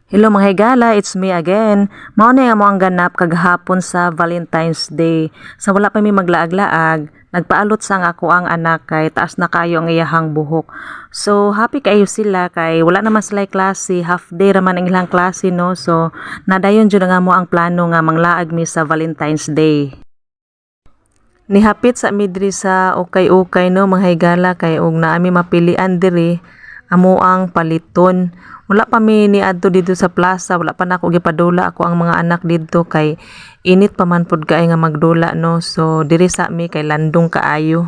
Hello mga higala, it's me again. Mao na nga mo ang ganap kagahapon sa Valentine's Day. Sa wala pa mi maglaag-laag, nagpaalot sang ako ang anak kay taas na kayo ang iyahang buhok. So happy kayo sila kay wala naman sila klase, half day raman ang ilang klase no. So nadayon jud nga mo ang plano nga manglaag mi sa Valentine's Day. Nihapit sa midri sa ukay-ukay no mga higala kay og naami mapilian diri amo ang paliton. Wala pa mi ni adto dito sa plaza, wala pa nako gipadula ako ang mga anak dito kay init pa man pud kay nga magdula no. So diri sa mi kay landong kaayo.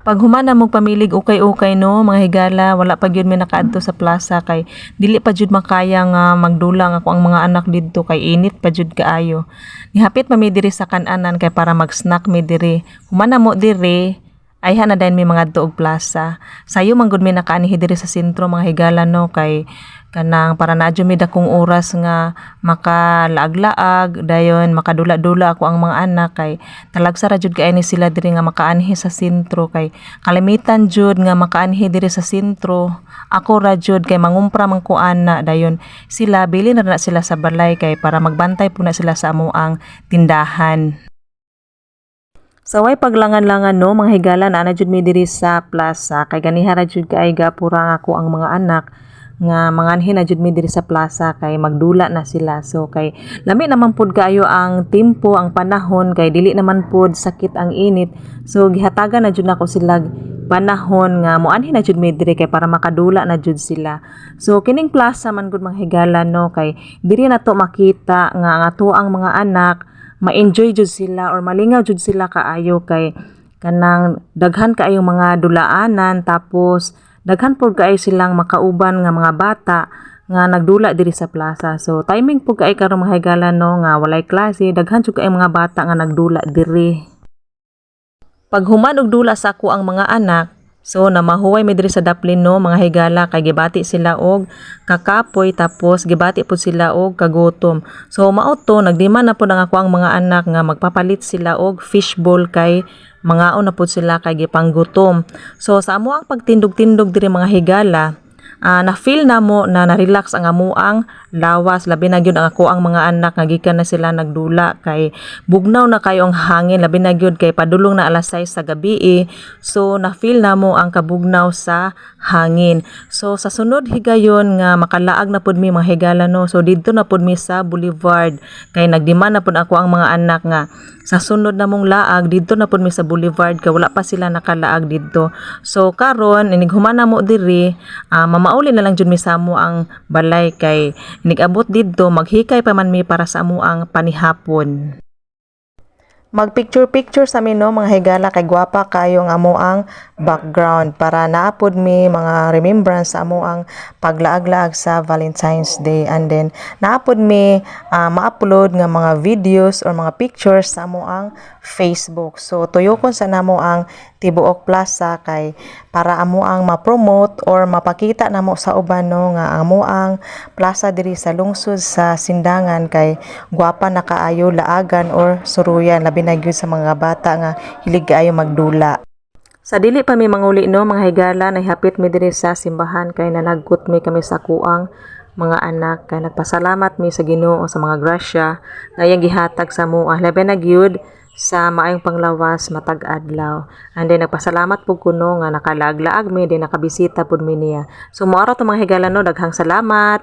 Pag humana mong pamilig ukay-ukay no mga higala, wala pa gyud mi nakaadto sa plaza kay dili pa jud makaya nga magdulang ako ang mga anak didto kay init pa jud kaayo. Nihapit pa mi diri sa kan-anan kay para mag-snack mi diri. Humana mo diri ay na din may mga tuog plaza. Sayo man gud mi nakaanihi diri sa sentro mga higala no kay kanang para na mi dakong oras nga makalaag-laag dayon makadula-dula ako ang mga anak kay talagsa ra jud kay ni sila diri nga makaanhi sa sentro kay kalimitan jud nga makaanhi diri sa sentro. Ako ra jud kay mangumpra man ko ana dayon sila bili na sila sa balay kay para magbantay po na sila sa amoang tindahan. Saway paglangan-langan no mga higala na jud mi diri sa plaza kay ganiha ra jud kay gapura ako ang mga anak nga manganhin na jud mi diri sa plaza kay magdula na sila. So kay lami naman pud kayo ang tempo ang panahon kay dili naman pud sakit ang init. So gihatagan na jud nako sila panahon nga moanhin na jud mi diri kay para makadula na jud sila. So kining plaza man gud mga higala no kay diri na to makita nga ang ato ang mga anak ma-enjoy jud sila or malingaw jud sila kaayo kay kanang daghan kaayo mga dulaanan tapos daghan pud kaayo silang makauban nga mga bata nga nagdula diri sa plaza. So timing pud kaayo karon mga higala no nga walay klase daghan jud kaayo mga bata nga nagdula diri. Pag human og dula sa ako ang mga anak, so namahuway mi diri sa daplin no mga higala kay gibati sila og kakapoy tapos gibati pud sila og kagutom. So mao to nagdemand na pud ang ako ang mga anak nga magpapalit sila og fishbowl kay mangaon na pud sila kay gipanggutom. So sa amo ang pagtindog-tindog diri mga higala, na feel na mo na na-relax ang amuang lawas labi na gyud ang ako ang mga anak nga gikan na sila nagdula kay bugnaw na kayo ang hangin labi na gyud kay padulong na alas 6 sa gabi so na feel na mo ang kabugnaw sa hangin. So sa sunod higayon nga makalaag na pud mi mga higala no, so didto na pud mi sa Boulevard kay nagdemand na pud ako ang mga anak nga sa sunod na mong laag didto na pud mi sa Boulevard kay wala pa sila nakalaag didto. So karon inig human na mo diri mamauli na lang jud mi sa amo ang balay kay nigabot didto maghikay pa man mi para sa amo ang panihapon. Mag-picture sa mi no mga higala kay gwapa kayo nga amo ang background para naapod mi mga remembrance sa amo ang paglaag-laag sa Valentine's Day and then naapod mi ma-upload nga mga videos or mga pictures sa amo ang Facebook. So tuyokon sa namo ang Tibuok Plaza kay para amo ang ma-promote or mapakita namo sa uban no nga amo ang plaza diri sa lungsod sa Sindangan kay gwapa na kaayo laagan or suruyan labi na gyud sa mga bata nga hilig kaayo magdula. Sa dili pa mi manguli no mga higala nahapit mi diri sa simbahan kay nanagkot mi kami sa kuang mga anak kay nagpasalamat mi sa Ginoo sa mga grasya nga iyang gihatag sa amoa labi na gyud sa maayong panglawas matag adlaw. And then nagpasalamat pud kuno nga nakalaag-laag mi din nakabisita pud mi niya. So moara to mga higala no daghang salamat.